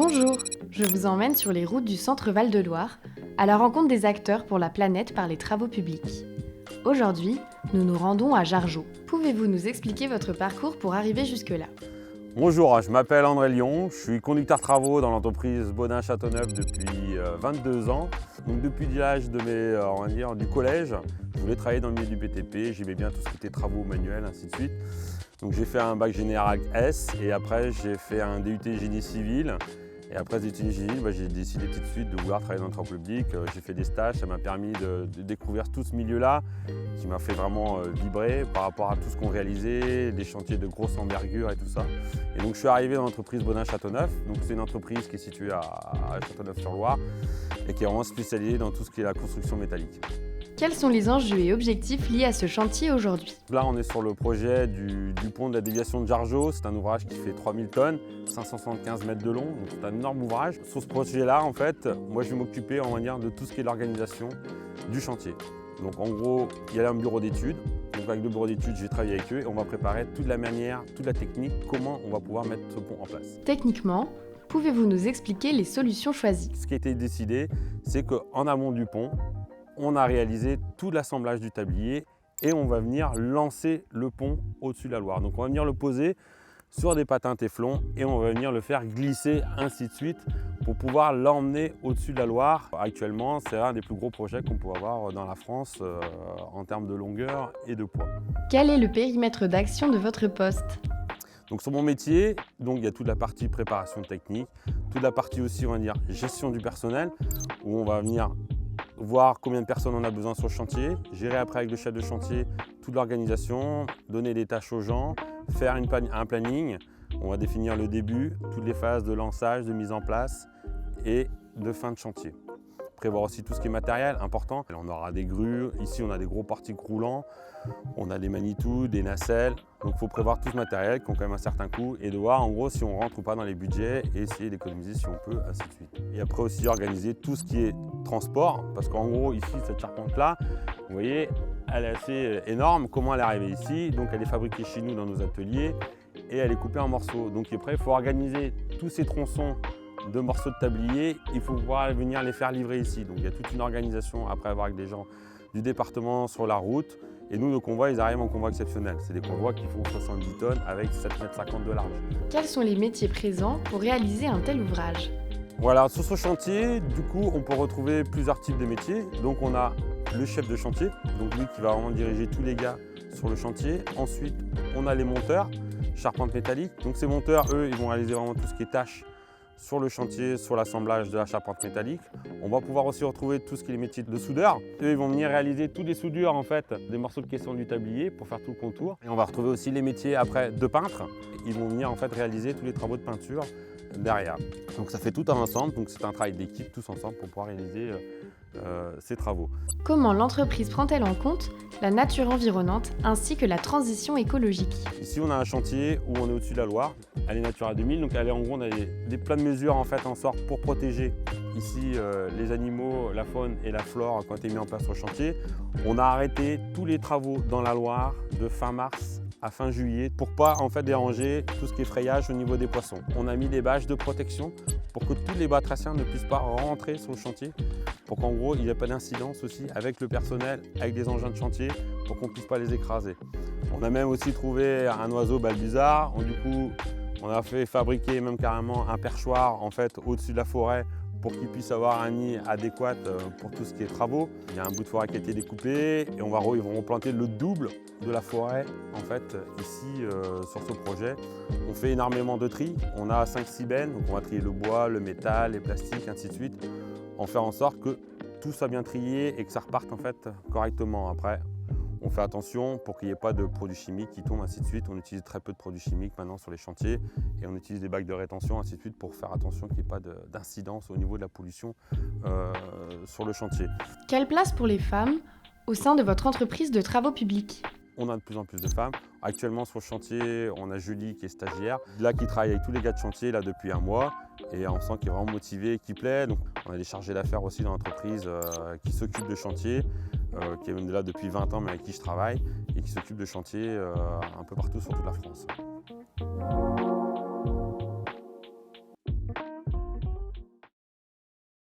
Bonjour, je vous emmène sur les routes du centre Val-de-Loire, à la rencontre des acteurs pour la planète par les travaux publics. Aujourd'hui, nous nous rendons à Jargeau. Pouvez-vous nous expliquer votre parcours pour arriver jusque-là ? Bonjour, je m'appelle André Lyon, je suis conducteur travaux dans l'entreprise Baudin-Châteauneuf depuis 22 ans. Donc depuis l'âge de du collège, je voulais travailler dans le milieu du BTP, j'aimais bien tout ce qui était travaux manuels, ainsi de suite. Donc j'ai fait un bac général S et après j'ai fait un DUT génie civil. Et après ce DUT génie civil, j'ai décidé tout de suite de vouloir travailler dans le travaux public. J'ai fait des stages, ça m'a permis de découvrir tout ce milieu-là qui m'a fait vraiment vibrer par rapport à tout ce qu'on réalisait, des chantiers de grosse envergure et tout ça. Et donc je suis arrivé dans l'entreprise Baudin-Châteauneuf. Donc c'est une entreprise qui est située à Châteauneuf-sur-Loire et qui est vraiment spécialisée dans tout ce qui est la construction métallique. Quels sont les enjeux et objectifs liés à ce chantier aujourd'hui ? Là, on est sur le projet du pont de la déviation de Jargeau. C'est un ouvrage qui fait 3000 tonnes, 575 mètres de long, donc c'est un énorme ouvrage. Sur ce projet-là, en fait, moi je vais m'occuper de tout ce qui est l'organisation du chantier. Donc en gros, il y a un bureau d'études. Donc avec le bureau d'études, je vais travailler avec eux et on va préparer toute la manière, toute la technique, comment on va pouvoir mettre ce pont en place. Techniquement, pouvez-vous nous expliquer les solutions choisies ? Ce qui a été décidé, c'est qu'en amont du pont, on a réalisé tout l'assemblage du tablier et on va venir lancer le pont au-dessus de la Loire. Donc on va venir le poser sur des patins téflon et on va venir le faire glisser ainsi de suite pour pouvoir l'emmener au-dessus de la Loire. Actuellement, c'est un des plus gros projets qu'on peut avoir dans la France en termes de longueur et de poids. Quel est le périmètre d'action de votre poste ? Donc sur mon métier, il y a toute la partie préparation technique, toute la partie aussi gestion du personnel où on va venir voir combien de personnes on a besoin sur le chantier, gérer après avec le chef de chantier toute l'organisation, donner des tâches aux gens, faire un planning. On va définir le début, toutes les phases de lançage, de mise en place et de fin de chantier. Prévoir aussi tout ce qui est matériel important. On aura des grues, ici on a des gros portiques roulants, on a des Manitou, des nacelles. Donc il faut prévoir tout ce matériel qui ont quand même un certain coût et de voir en gros si on rentre ou pas dans les budgets et essayer d'économiser si on peut, ainsi de suite. Et après aussi organiser tout ce qui est transport, parce qu'en gros ici cette charpente-là, vous voyez, elle est assez énorme. Comment elle est arrivée ici? Donc elle est fabriquée chez nous dans nos ateliers et elle est coupée en morceaux. Donc après il faut organiser tous ces tronçons de morceaux de tablier, il faut pouvoir venir les faire livrer ici. Donc il y a toute une organisation après avoir avec des gens du département sur la route. Et nous, nos convois, ils arrivent en convoi exceptionnel. C'est des convois qui font 70 tonnes avec 7,50 m de large. Quels sont les métiers présents pour réaliser un tel ouvrage ? Voilà, sur ce chantier, du coup, on peut retrouver plusieurs types de métiers. Donc on a le chef de chantier, donc lui qui va vraiment diriger tous les gars sur le chantier. Ensuite, on a les monteurs, charpente métallique. Donc ces monteurs, eux, ils vont réaliser vraiment tout ce qui est tâches sur le chantier, sur l'assemblage de la charpente métallique. On va pouvoir aussi retrouver tout ce qui est les métiers de soudeur. Eux, ils vont venir réaliser toutes les soudures des morceaux de caisson du tablier pour faire tout le contour. Et on va retrouver aussi les métiers après de peintres. Ils vont venir réaliser tous les travaux de peinture derrière. Donc ça fait tout un ensemble, donc c'est un travail d'équipe tous ensemble pour pouvoir réaliser ces travaux. Comment l'entreprise prend-elle en compte la nature environnante ainsi que la transition écologique ? Ici on a un chantier où on est au-dessus de la Loire, elle est Natura 2000, donc en gros on a des plans de mesure en sorte pour protéger ici les animaux, la faune et la flore quand été mis en place sur le chantier. On a arrêté tous les travaux dans la Loire de fin mars à fin juillet pour pas déranger tout ce qui est frayage au niveau des poissons. On a mis des bâches de protection pour que tous les batraciens ne puissent pas rentrer sur le chantier, pour qu'en gros il n'y ait pas d'incidence aussi avec le personnel, avec des engins de chantier, pour qu'on ne puisse pas les écraser. On a même aussi trouvé un oiseau balbuzard, du coup on a fait fabriquer même carrément un perchoir au-dessus de la forêt pour qu'ils puissent avoir un nid adéquat pour tout ce qui est travaux. Il y a un bout de forêt qui a été découpé et ils vont replanter le double de la forêt ici sur ce projet. On fait énormément de tri, on a 5-6 bennes, donc on va trier le bois, le métal, les plastiques, ainsi de suite, en faire en sorte que tout soit bien trié et que ça reparte correctement. Après, on fait attention pour qu'il n'y ait pas de produits chimiques qui tombent, ainsi de suite. On utilise très peu de produits chimiques maintenant sur les chantiers et on utilise des bacs de rétention, ainsi de suite, pour faire attention qu'il n'y ait pas d'incidence au niveau de la pollution sur le chantier. Quelle place pour les femmes au sein de votre entreprise de travaux publics ? On a de plus en plus de femmes. Actuellement sur le chantier, on a Julie qui est stagiaire, qui travaille avec tous les gars de chantier depuis un mois et on sent qu'il est vraiment motivé et qui plaît. Donc, on a des chargés d'affaires aussi dans l'entreprise qui s'occupent de chantier, qui est là depuis 20 ans mais avec qui je travaille et qui s'occupent de chantier un peu partout sur toute la France.